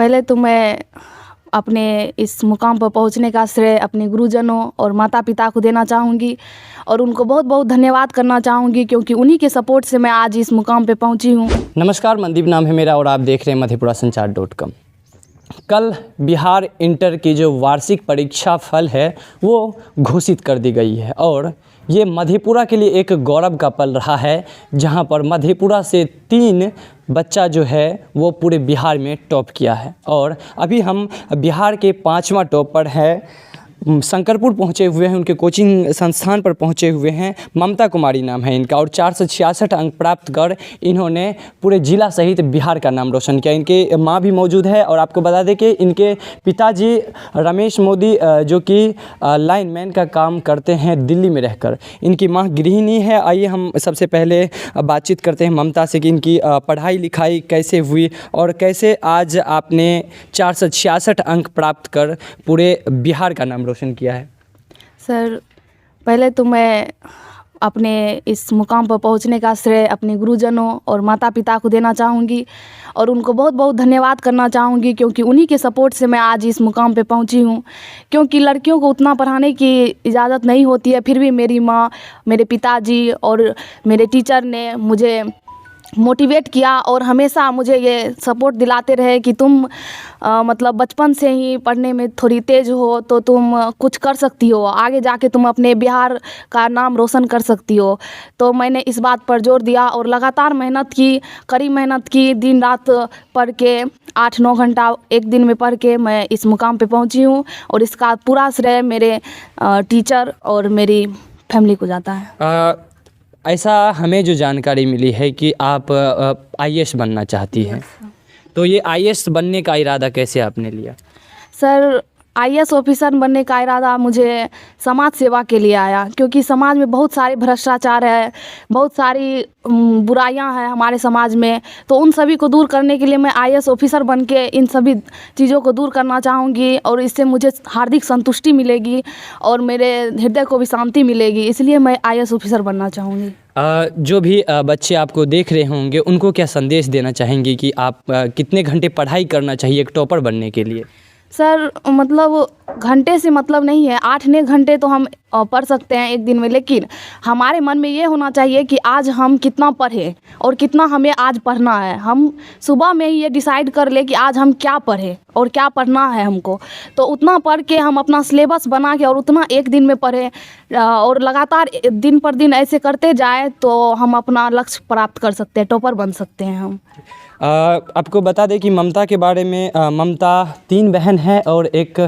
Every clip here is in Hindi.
पहले तो मैं अपने इस मुकाम पर पहुंचने का श्रेय अपने गुरुजनों और माता पिता को देना चाहूँगी और उनको बहुत बहुत धन्यवाद करना चाहूँगी, क्योंकि उन्हीं के सपोर्ट से मैं आज इस मुकाम पे पहुंची हूँ। नमस्कार, मनदीप नाम है मेरा और आप देख रहे हैं मधेपुरासंचार.com। कल बिहार इंटर की जो वार्षिक परीक्षा फल है वो घोषित कर दी गई है और ये मधेपुरा के लिए एक गौरव का पल रहा है, जहां पर मधेपुरा से 3 बच्चा जो है वो पूरे बिहार में टॉप किया है। और अभी हम बिहार के 5वां टॉपर है शंकरपुर पहुँचे हुए हैं, उनके कोचिंग संस्थान पर पहुँचे हुए हैं। ममता कुमारी नाम है इनका और 466 अंक प्राप्त कर इन्होंने पूरे ज़िला सहित बिहार का नाम रोशन किया। इनके माँ भी मौजूद है और आपको बता दें कि इनके पिताजी रमेश मोदी जो कि लाइनमैन का काम करते हैं दिल्ली में रहकर, इनकी माँ गृहिणी है। आइए हम सबसे पहले बातचीत करते हैं ममता से कि इनकी पढ़ाई लिखाई कैसे हुई और कैसे आज आपने 466 अंक प्राप्त कर पूरे बिहार का नाम रोशन किया है। सर, पहले तो मैं अपने इस मुकाम पर पहुंचने का श्रेय अपने गुरुजनों और माता पिता को देना चाहूँगी और उनको बहुत बहुत धन्यवाद करना चाहूँगी, क्योंकि उन्हीं के सपोर्ट से मैं आज इस मुकाम पे पहुंची हूँ। क्योंकि लड़कियों को उतना पढ़ाने की इजाज़त नहीं होती है, फिर भी मेरी माँ, मेरे पिताजी और मेरे टीचर ने मुझे मोटिवेट किया और हमेशा मुझे ये सपोर्ट दिलाते रहे कि तुम मतलब बचपन से ही पढ़ने में थोड़ी तेज़ हो तो तुम कुछ कर सकती हो, आगे जाके तुम अपने बिहार का नाम रोशन कर सकती हो। तो मैंने इस बात पर जोर दिया और लगातार मेहनत की, कड़ी मेहनत की, दिन रात पढ़ के 8-9 घंटा एक दिन में पढ़ के मैं इस मुकाम पे पहुंची हूँ और इसका पूरा श्रेय मेरे टीचर और मेरी फैमिली को जाता है। ऐसा हमें जो जानकारी मिली है कि आप आईएएस बनना चाहती हैं, तो ये आईएएस बनने का इरादा कैसे आपने लिया? सर, आईएएस ऑफिसर बनने का इरादा मुझे समाज सेवा के लिए आया, क्योंकि समाज में बहुत सारे भ्रष्टाचार है, बहुत सारी बुराइयां हैं हमारे समाज में। तो उन सभी को दूर करने के लिए मैं आईएएस ऑफिसर बन के इन सभी चीज़ों को दूर करना चाहूँगी और इससे मुझे हार्दिक संतुष्टि मिलेगी और मेरे हृदय को भी शांति मिलेगी, इसलिए मैं आईएएस ऑफिसर बनना चाहूँगी। जो भी बच्चे आपको देख रहे होंगे उनको क्या संदेश देना चाहेंगे कि आप कितने घंटे पढ़ाई करना चाहिए एक टॉपर बनने के लिए? सर, मतलब घंटे से मतलब नहीं है, 8-9 घंटे तो हम पढ़ सकते हैं एक दिन में, लेकिन हमारे मन में ये होना चाहिए कि आज हम कितना पढ़ें और कितना हमें आज पढ़ना है। हम सुबह में ही ये डिसाइड कर ले कि आज हम क्या पढ़ें और क्या पढ़ना है हमको, तो उतना पढ़ के हम अपना सिलेबस बना के और उतना एक दिन में पढ़ें और लगातार दिन पर दिन ऐसे करते जाए तो हम अपना लक्ष्य प्राप्त कर सकते हैं, टॉपर बन सकते हैं हम। आपको बता दें कि ममता के बारे में, ममता 3 बहन है और एक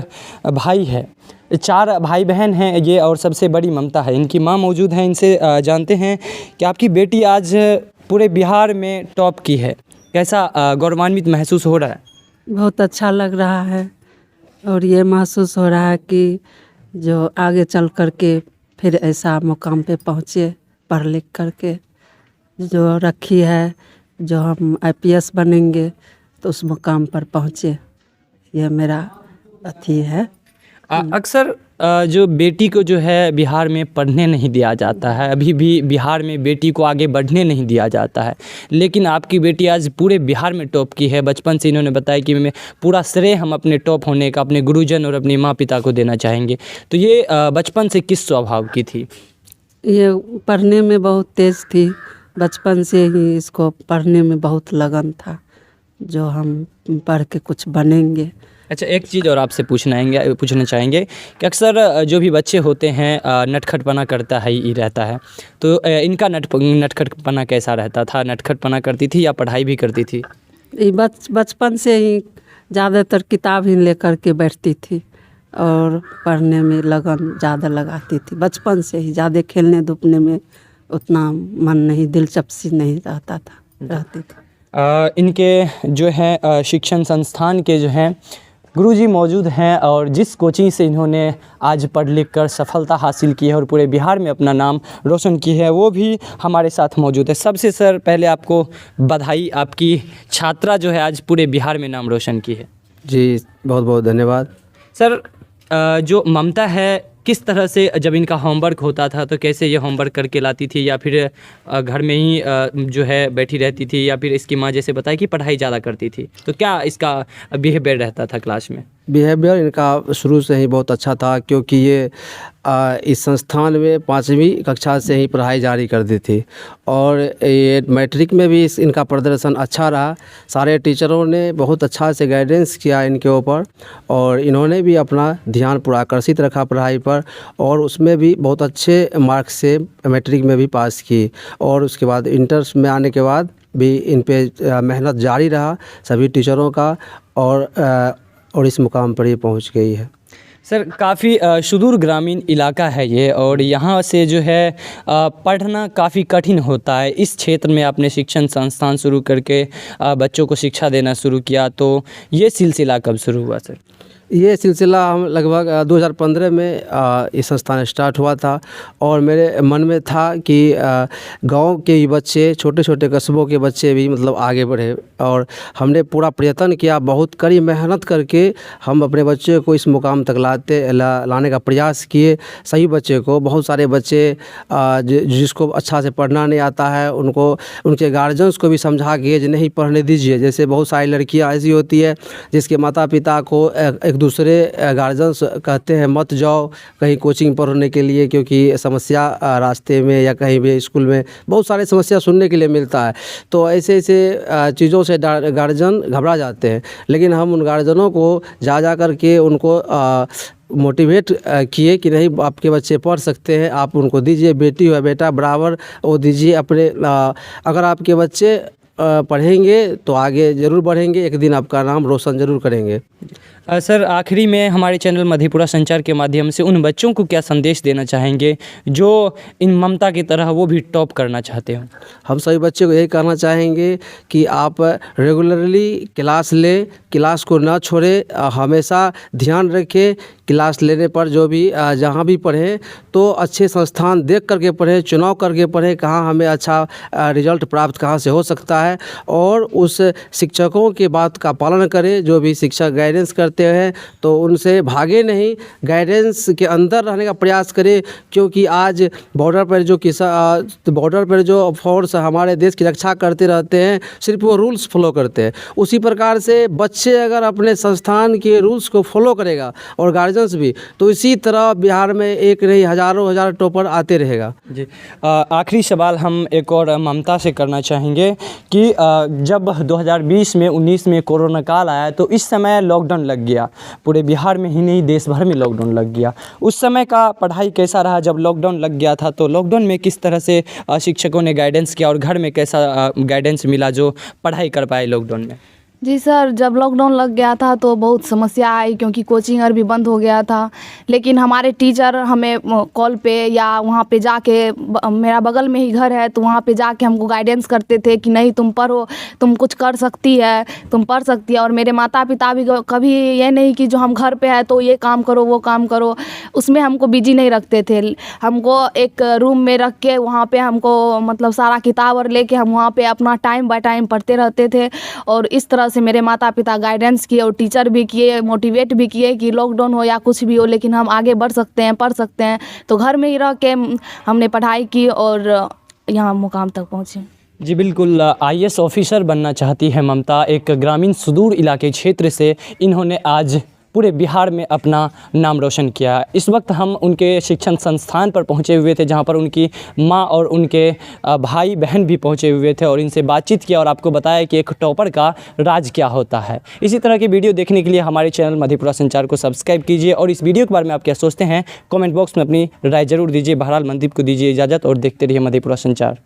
भाई है, 4 भाई बहन हैं ये और सबसे बड़ी ममता है। इनकी माँ मौजूद हैं, इनसे जानते हैं कि आपकी बेटी आज पूरे बिहार में टॉप की है, कैसा गौरवान्वित महसूस हो रहा है? बहुत अच्छा लग रहा है और ये महसूस हो रहा है कि जो आगे चल कर के फिर ऐसा मुकाम पे पहुँचे, पढ़ लिख करके जो रखी है, जो हम आईपीएस बनेंगे तो उस मुकाम पर पहुँचे, यह मेरा अथी है। अक्सर जो बेटी को जो है बिहार में पढ़ने नहीं दिया जाता है, अभी भी बिहार में बेटी को आगे बढ़ने नहीं दिया जाता है, लेकिन आपकी बेटी आज पूरे बिहार में टॉप की है। बचपन से इन्होंने बताया कि मैं पूरा श्रेय हम अपने टॉप होने का अपने गुरुजन और अपने माँ पिता को देना चाहेंगे। तो ये बचपन से किस स्वभाव की थी? ये पढ़ने में बहुत तेज़ थी, बचपन से ही इसको पढ़ने में बहुत लगन था, जो हम पढ़ के कुछ बनेंगे। अच्छा, एक चीज़ और आपसे पूछना चाहेंगे कि अक्सर जो भी बच्चे होते हैं नटखटपना करता है ही रहता है, तो इनका नटखटपना कैसा रहता था? नटखटपना करती थी या पढ़ाई भी करती थी? बचपन से ही ज़्यादातर किताब ही लेकर के बैठती थी और पढ़ने में लगन ज़्यादा लगाती थी। बचपन से ही ज़्यादा खेलने धूपने में उतना मन नहीं, दिलचस्पी नहीं रहती थी। इनके जो है शिक्षण संस्थान के जो हैं गुरुजी मौजूद हैं और जिस कोचिंग से इन्होंने आज पढ़ लिख कर सफलता हासिल की है और पूरे बिहार में अपना नाम रोशन की है, वो भी हमारे साथ मौजूद है। सबसे सर पहले आपको बधाई, आपकी छात्रा जो है आज पूरे बिहार में नाम रोशन की है। जी बहुत बहुत धन्यवाद। सर, जो ममता है किस तरह से जब इनका होमवर्क होता था तो कैसे ये होमवर्क करके लाती थी, या फिर घर में ही जो है बैठी रहती थी, या फिर इसकी माँ जैसे बताया कि पढ़ाई ज़्यादा करती थी, तो क्या इसका बिहेवियर रहता था क्लास में? बिहेवियर इनका शुरू से ही बहुत अच्छा था, क्योंकि ये इस संस्थान में 5वीं कक्षा से ही पढ़ाई जारी कर दी थी और ये मैट्रिक में भी इनका प्रदर्शन अच्छा रहा। सारे टीचरों ने बहुत अच्छा से गाइडेंस किया इनके ऊपर और इन्होंने भी अपना ध्यान पूरा आकर्षित रखा पढ़ाई पर और उसमें भी बहुत अच्छे मार्क्स से मैट्रिक में भी पास की और उसके बाद इंटर्स में आने के बाद भी इन पे मेहनत जारी रहा सभी टीचरों का और इस मुकाम पर ये पहुंच गई है। सर, काफ़ी सुदूर ग्रामीण इलाका है ये और यहाँ से जो है पढ़ना काफ़ी कठिन होता है। इस क्षेत्र में आपने शिक्षण संस्थान शुरू करके बच्चों को शिक्षा देना शुरू किया, तो ये सिलसिला कब शुरू हुआ सर? ये सिलसिला हम लगभग 2015 में ये संस्थान स्टार्ट हुआ था और मेरे मन में था कि गांव के ही बच्चे, छोटे छोटे कस्बों के बच्चे भी मतलब आगे बढ़े और हमने पूरा प्रयत्न किया, बहुत कड़ी मेहनत करके हम अपने बच्चे को इस मुकाम तक लाने का प्रयास किए। सही बच्चे को, बहुत सारे बच्चे जिसको अच्छा से पढ़ना नहीं आता है उनको, उनके गार्जियंस को भी समझा के नहीं पढ़ने दीजिए। जैसे बहुत सारी लड़कियाँ ऐसी होती है जिसके माता पिता को एक दूसरे गार्जियंस कहते हैं मत जाओ कहीं कोचिंग पढ़ने के लिए, क्योंकि समस्या रास्ते में या कहीं भी स्कूल में बहुत सारे समस्या सुनने के लिए मिलता है। तो ऐसे चीज़ों से गार्जियन घबरा जाते हैं, लेकिन हम उन गार्जियनों को जा कर के उनको मोटिवेट किए कि नहीं, आपके बच्चे पढ़ सकते हैं, आप उनको दीजिए, बेटी हो बेटा बराबर वो दीजिए अपने। अगर आपके बच्चे पढ़ेंगे तो आगे ज़रूर बढ़ेंगे, एक दिन आपका नाम रोशन ज़रूर करेंगे। सर, आखिरी में हमारे चैनल मधेपुरा संचार के माध्यम से उन बच्चों को क्या संदेश देना चाहेंगे जो इन ममता की तरह वो भी टॉप करना चाहते हो? हम सभी बच्चों को यही कहना चाहेंगे कि आप रेगुलरली क्लास लें, क्लास को ना छोड़ें, हमेशा ध्यान रखें क्लास लेने पर। जो भी जहाँ भी पढ़ें तो अच्छे संस्थान देख करके पढ़ें, चुनाव करके पढ़ें, कहाँ हमें अच्छा रिजल्ट प्राप्त कहाँ से हो सकता है और उस शिक्षकों की बात का पालन करें। जो भी शिक्षक गाइडेंस करते हैं तो उनसे भागे नहीं, गाइडेंस के अंदर रहने का प्रयास करें, क्योंकि आज बॉर्डर पर जो फोर्स हमारे देश की रक्षा करते रहते हैं सिर्फ वो रूल्स फॉलो करते हैं। उसी प्रकार से बच्चे अगर अपने संस्थान के रूल्स को फॉलो करेगा और गार्जियंस भी, तो इसी तरह बिहार में एक नहीं हज़ारों टॉपर आते रहेगा। जी, आखिरी सवाल हम एक और ममता से करना चाहेंगे कि जब 2020 में 19 में कोरोना काल आया तो इस समय लॉकडाउन लग गया, पूरे बिहार में ही नहीं देश भर में लॉकडाउन लग गया। उस समय का पढ़ाई कैसा रहा? जब लॉकडाउन लग गया था तो लॉकडाउन में किस तरह से शिक्षकों ने गाइडेंस किया और घर में कैसा गाइडेंस मिला जो पढ़ाई कर पाए लॉकडाउन में? जी सर, जब लॉकडाउन लग गया था तो बहुत समस्या आई, क्योंकि कोचिंग और भी बंद हो गया था। लेकिन हमारे टीचर हमें कॉल पे या वहाँ पे जाके, मेरा बगल में ही घर है तो वहाँ पे जाके हमको गाइडेंस करते थे कि नहीं तुम पढ़ो, तुम कुछ कर सकती है, तुम पढ़ सकती है। और मेरे माता पिता भी कभी ये नहीं कि जो हम घर पे है तो ये काम करो वो काम करो, उसमें हमको बिजी नहीं रखते थे। हमको एक रूम में रख के वहाँ पे हमको मतलब सारा किताब और लेके हम वहाँ पे अपना टाइम बाय टाइम पढ़ते रहते थे। और इस तरह से मेरे माता पिता गाइडेंस किए और टीचर भी किए, मोटिवेट भी किए कि लॉकडाउन हो या कुछ भी हो लेकिन हम आगे बढ़ सकते हैं, पढ़ सकते हैं। तो घर में ही रह के हमने पढ़ाई की और यहाँ मुकाम तक पहुँचे। जी बिल्कुल, IAS ऑफिसर बनना चाहती है ममता। एक ग्रामीण सुदूर इलाके क्षेत्र से इन्होंने आज पूरे बिहार में अपना नाम रोशन किया। इस वक्त हम उनके शिक्षण संस्थान पर पहुंचे हुए थे जहां पर उनकी मां और उनके भाई बहन भी पहुंचे हुए थे और इनसे बातचीत किया और आपको बताया कि एक टॉपर का राज क्या होता है। इसी तरह की वीडियो देखने के लिए हमारे चैनल मधेपुरा संचार को सब्सक्राइब कीजिए और इस वीडियो के बारे में आप क्या सोचते हैं कमेंट बॉक्स में अपनी राय ज़रूर दीजिए। बहरहाल मनदीप को दीजिए इजाज़त और देखते रहिए मधेपुरा संचार।